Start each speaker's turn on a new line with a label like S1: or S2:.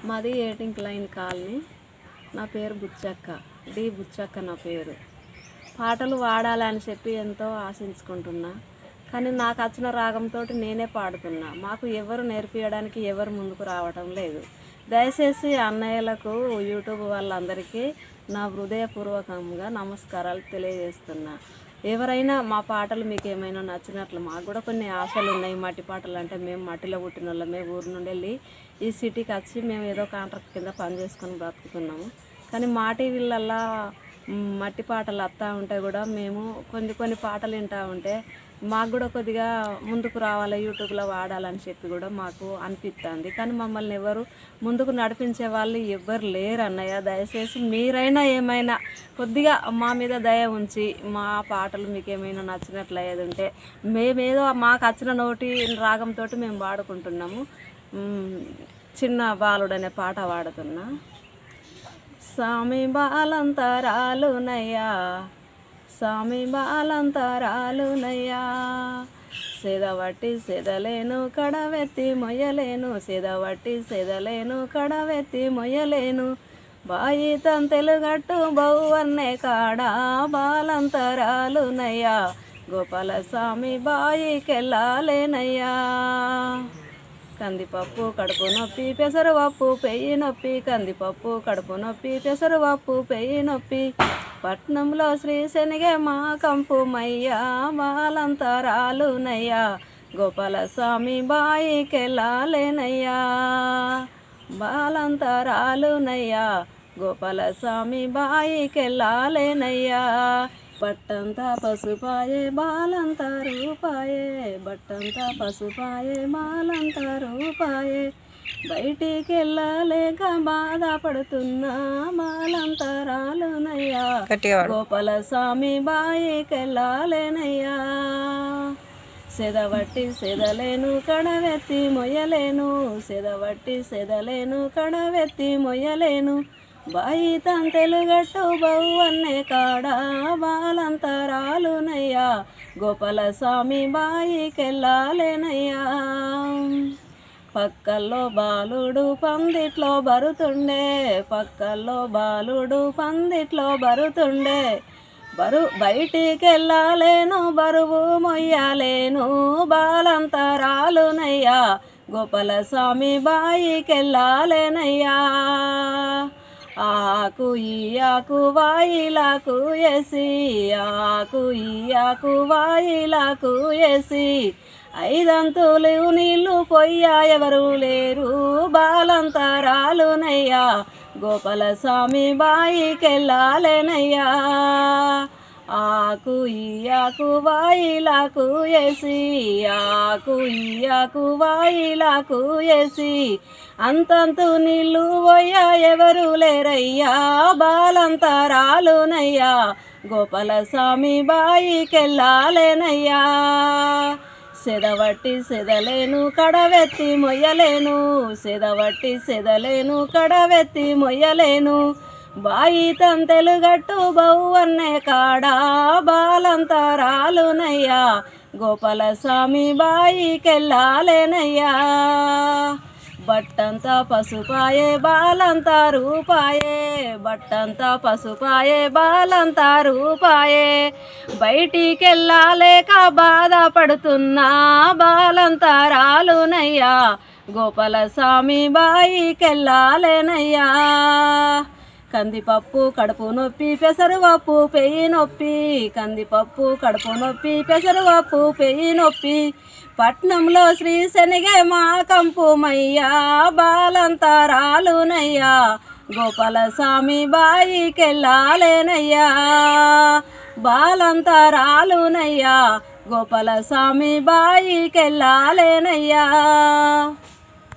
S1: మాది ఏటింగ్ line colony. నా పేరు బుచ్చక్క, డి బుచ్చక్క నా పేరు. పాటలు పాడాలని చెప్పి ఎంతో ఆశించుకుంటున్నా, కానీ నాకు వచ్చిన రాగంతో నేనే పాడుతున్నా. మాకు ఎవరు నేర్పించడానికి ఎవరు ముందుకు రావటం లేదు. దయచేసి అన్నయ్యలకు, యూట్యూబ్ వాళ్ళందరికీ నా హృదయపూర్వకంగా నమస్కారాలు తెలియజేస్తున్నా. ఎవరైనా మా పాటలు మీకు ఏమైనా నచ్చినట్లు, మాకు కూడా కొన్ని ఆశలు ఉన్నాయి. మట్టి పాటలు అంటే మేము మట్టిలో పుట్టిన వాళ్ళమే. ఊరు నుండి వెళ్ళి ఈ సిటీకి వచ్చి మేము ఏదో కాంట్రాక్ట్ కింద పని చేసుకొని బ్రతుకుతున్నాము. కానీ మా టీవీలల్లా మట్టి పాటలు వస్తూ ఉంటే కూడా మేము కొన్ని పాటలు వింటూ ఉంటే మాకు కూడా కొద్దిగా ముందుకు రావాలి, యూట్యూబ్లో వాడాలని చెప్పి కూడా మాకు అనిపిస్తుంది. కానీ మమ్మల్ని ఎవరు ముందుకు నడిపించే వాళ్ళు ఎవ్వరు లేరు అన్నయ్య. దయచేసి మీరైనా ఏమైనా కొద్దిగా మా మీద దయ ఉంచి మా పాటలు మీకు ఏమైనా నచ్చినట్లు అయ్యేది ఉంటే, మేమేదో మాకు వచ్చిన నోటి రాగంతో మేము వాడుకుంటున్నాము. చిన్న బాలుడు అనే పాట పాడుతున్నా. స్వామి బాలంతరాలునయ్యా, స్వామి బాలంతరాలునయ్యా, సెదవట్టి సెదలేను కడవెత్తి మొయ్యలేను, సెదవట్టి సెదలేను కడవెత్తి మొయ్యలేను, బాయి తంతెలుగట్టు బౌవన్నే కాడా బాలంతరాలునయ్యా, గోపాల స్వామి బాయికెళ్ళాలేనయ్యా. కందిపప్పు కడుపు నొప్పి, పెసరపప్పు పెయ్యి నొప్పి, కందిపప్పు కడుపు నొప్పి, పెసరపప్పు పెయ్యి నొప్పి, పట్నంలో శ్రీ శనిగే మా కంపు మయ్యా బాలంతరాలునయ్యా, గోపాల స్వామి బాయికెళ్ళాలేనయ్యా, బాలంతరాలునయ్యా, గోపాల స్వామి బాయికెళ్ళాలేనయ్యా. బట్టంతా పసుపాయే బాలంతా రూపాయే, బట్టంతా పసుపాయే బాలంతా రూపాయే, బయటికి వెళ్ళలేక బాధపడుతున్నా బాలంతరాలునయ్యా, గోపాల స్వామి బాయికెళ్ళాలేనయ్యా. సెదవట్టి సెదలేను కడవెత్తి మొయ్యలేను, సెదవట్టి సెదలేను కడవెత్తి మొయ్యలేను, బాయి తంతెలుగట్టు బౌవన్నే కాడా బాలంతరాలునయ్యా, గోపాల స్వామి బాయికెళ్ళాలేనయ్యా. పక్కల్లో బాలుడు పందిట్లో బరుతుండే, పక్కల్లో బాలుడు పందిట్లో బరుతుండే, బయటికెళ్ళాలేను బరువు మొయ్యాలేను బాలంతరాలునయ్యా, గోపాల స్వామి బాయికెళ్ళాలేనయ్యా. ఆకు ఈ ఆకు వాయిలాకు వేసి, ఆకు ఈ ఆకు వాయిలాకు వేసి, ఐదంతులు నీళ్ళు పొయ్యా ఎవరు లేరు బాలంతరాలునయ్యా, గోపాల స్వామి బాయికెళ్ళాలేనయ్యా. ఆకు ఈ ఆకు వాయిలాకు వేసి, ఆకు ఈ ఆకు వాయిలాకు వేసి, అంతంతు నీళ్ళు పోయ్యా ఎవరు లేరయ్యా బాలంతరాలునయ్యా, గోపాల స్వామి బాయికెళ్ళాలేనయ్యా. సెదవట్టి సెదలేను కడవెత్తి మొయ్యలేను, సెదవట్టి సెదలేను కడవెత్తి మొయ్యలేను, బాయి తంతెలుగట్టు బౌవన్నే కాడా బాలంతరాలునయ్యా, గోపాల స్వామి బాయికెళ్ళాలేనయ్యా. బట్టంతా పసుపాయే బాలంతా రూపాయే, బట్టంతా పసుపాయే బాలంతా రూపాయే, బయటికెళ్ళలేక బాధపడుతున్నా బాలంతరాలునయ్యా, గోపాల స్వామి బాయికెళ్ళాలేనయ్యా. కందిపప్పు కడుపు నొప్పి, పెసరపప్పు పెయ్యి నొప్పి, కందిపప్పు కడుపు నొప్పి, పెసరపప్పు పెయ్యి నొప్పి, పట్నంలో శ్రీ శనిగే మా కంపు మయ్యా బాలంతరాలునయ్యా, గోపాల స్వామి బాయికెళ్ళాలేనయ్యా, బాలంతరాలునయ్యా, గోపాల స్వామి బాయికెళ్ళాలేనయ్యా.